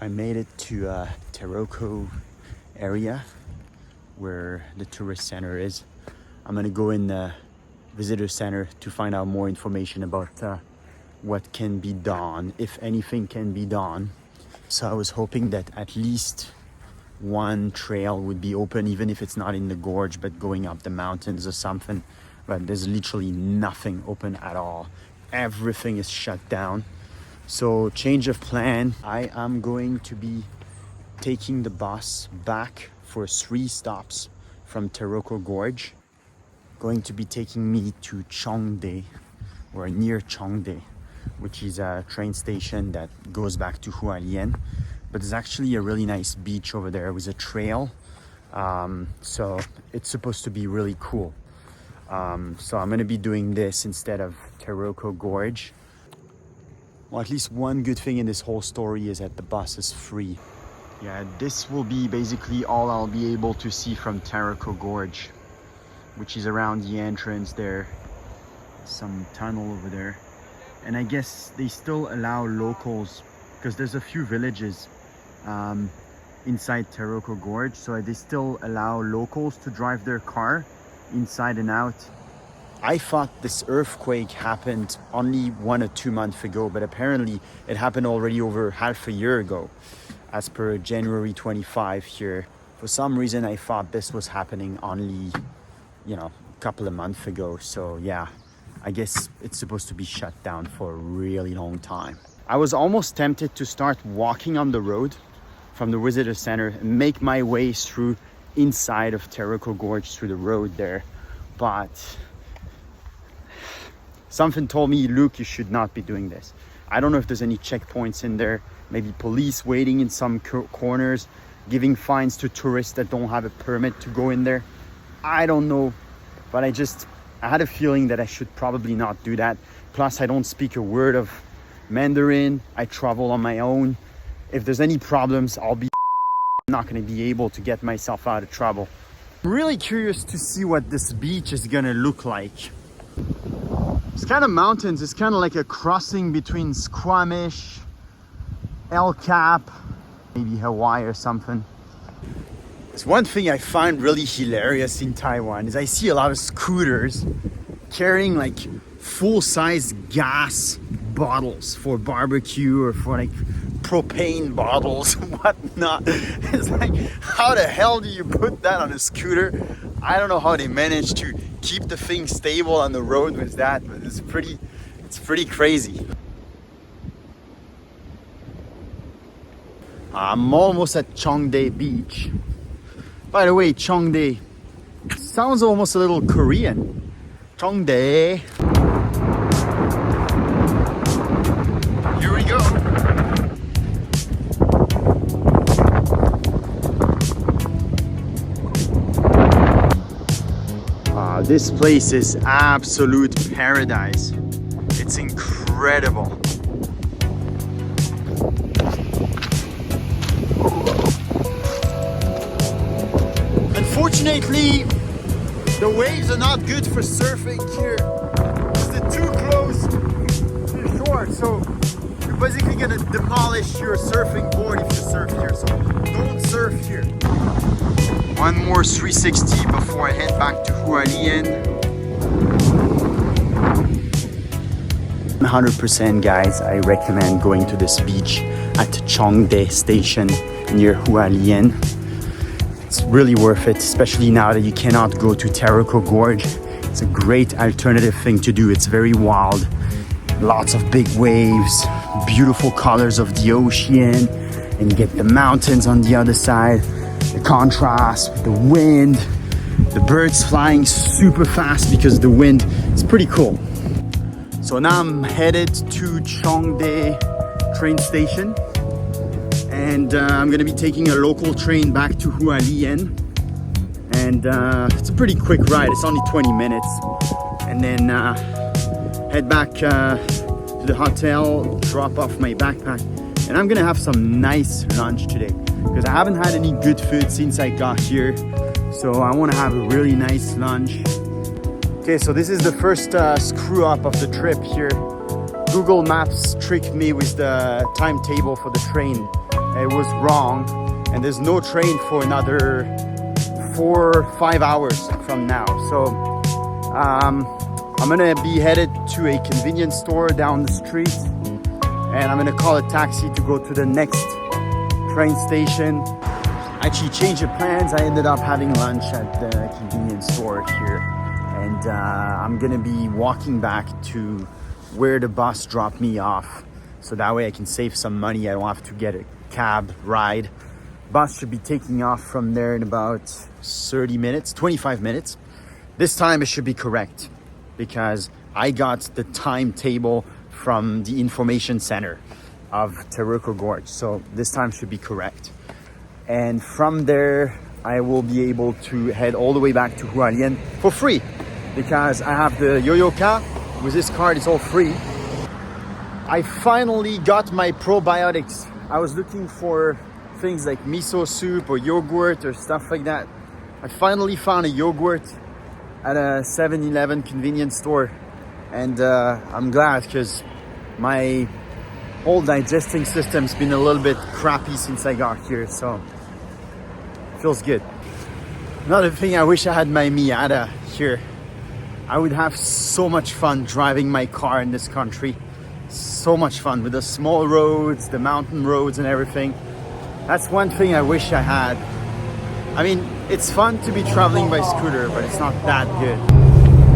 I made it to Taroko area where the tourist center is. I'm gonna go in the visitor center to find out more information about what can be done, if anything can be done. So I was hoping that at least one trail would be open, even if it's not in the gorge, but going up the mountains or something. But there's literally nothing open at all. Everything is shut down. So change of plan. I am going to be taking the bus back for 3 stops from Taroko Gorge. Going to be taking me to Chong, or near Chong, which is a train station that goes back to Hualien. But there's actually a really nice beach over there with a trail. So it's supposed to be really cool. So I'm gonna be doing this instead of Taroko Gorge. Well, at least one good thing in this whole story is that the bus is free. Yeah, this will be basically all I'll be able to see from Taroko Gorge, which is around the entrance there. Some tunnel over there. And I guess they still allow locals, because there's a few villages inside Taroko Gorge, so they still allow locals to drive their car inside and out. I thought this earthquake happened only 1 or 2 months ago, but apparently it happened already over half a year ago, as per January 25 here. For some reason, I thought this was happening only, a couple of months ago. So yeah, I guess it's supposed to be shut down for a really long time. I was almost tempted to start walking on the road from the visitor center and make my way through inside of Taroko Gorge through the road there, but something told me, Luke, you should not be doing this. I don't know if there's any checkpoints in there, maybe police waiting in some corners, giving fines to tourists that don't have a permit to go in there. I don't know, but I had a feeling that I should probably not do that. Plus, I don't speak a word of Mandarin. I travel on my own. If there's any problems, I'm not gonna be able to get myself out of trouble. I'm really curious to see what this beach is gonna look like. It's kind of mountains. It's kind of like a crossing between Squamish, El Cap, maybe Hawaii or something. There's one thing I find really hilarious in Taiwan is I see a lot of scooters carrying like full-size gas bottles for barbecue or for like propane bottles, whatnot. It's like, how the hell do you put that on a scooter? I don't know how they manage to keep the thing stable on the road with that, but it's pretty crazy. I'm almost at Chongdae Beach. By the way, Chongdae sounds almost a little Korean. Chongdae. Here we go. This place is absolute paradise. It's incredible. Unfortunately, the waves are not good for surfing here. They're too close to the shore, so you're basically gonna demolish your surfing board if you surf here. So don't surf here. One more 360 before I head back to Hualien. 100% guys, I recommend going to this beach at Chongdae station near Hualien. It's really worth it, especially now that you cannot go to Taroko Gorge. It's a great alternative thing to do. It's very wild. Lots of big waves, beautiful colors of the ocean, and you get the mountains on the other side. The contrast with the wind, the birds flying super fast because of the wind. It's pretty cool. So now I'm headed to Chongdae train station, and I'm gonna be taking a local train back to Hualien, and it's a pretty quick ride. It's only 20 minutes, and then head back to the hotel, drop off my backpack, and I'm gonna have some nice lunch today because I haven't had any good food since I got here. So I want to have a really nice lunch. Okay, so this is the first screw up of the trip here. Google Maps tricked me with the timetable for the train, it was wrong, and there's no train for another 4 or 5 hours from now. So I'm gonna be headed to a convenience store down the street, and I'm gonna call a taxi to go to the next train station. Actually changed the plans. I ended up having lunch at the convenience store here, and I'm gonna be walking back to where the bus dropped me off, so that way I can save some money. I don't have to get a cab ride. Bus should be taking off from there in about 30 minutes, 25 minutes. This time it should be correct because I got the timetable from the information center of Taroko Gorge. So this time should be correct. And from there, I will be able to head all the way back to Hualien for free because I have the yo-yo car. With this card, it's all free. I finally got my probiotics. I was looking for things like miso soup or yogurt or stuff like that. I finally found a yogurt at a 7-Eleven convenience store, and I'm glad because my whole digesting system's been a little bit crappy since I got here, so feels good. Another thing, I wish I had my Miata here. I would have so much fun driving my car in this country. So much fun with the small roads, the mountain roads and everything. That's one thing I wish I had. I mean, it's fun to be traveling by scooter, but it's not that good.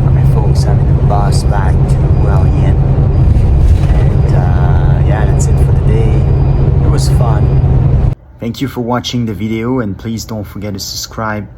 Alright folks, I'm in the bus back to Hualien. And yeah, that's it for the day. It was fun. Thank you for watching the video, and please don't forget to subscribe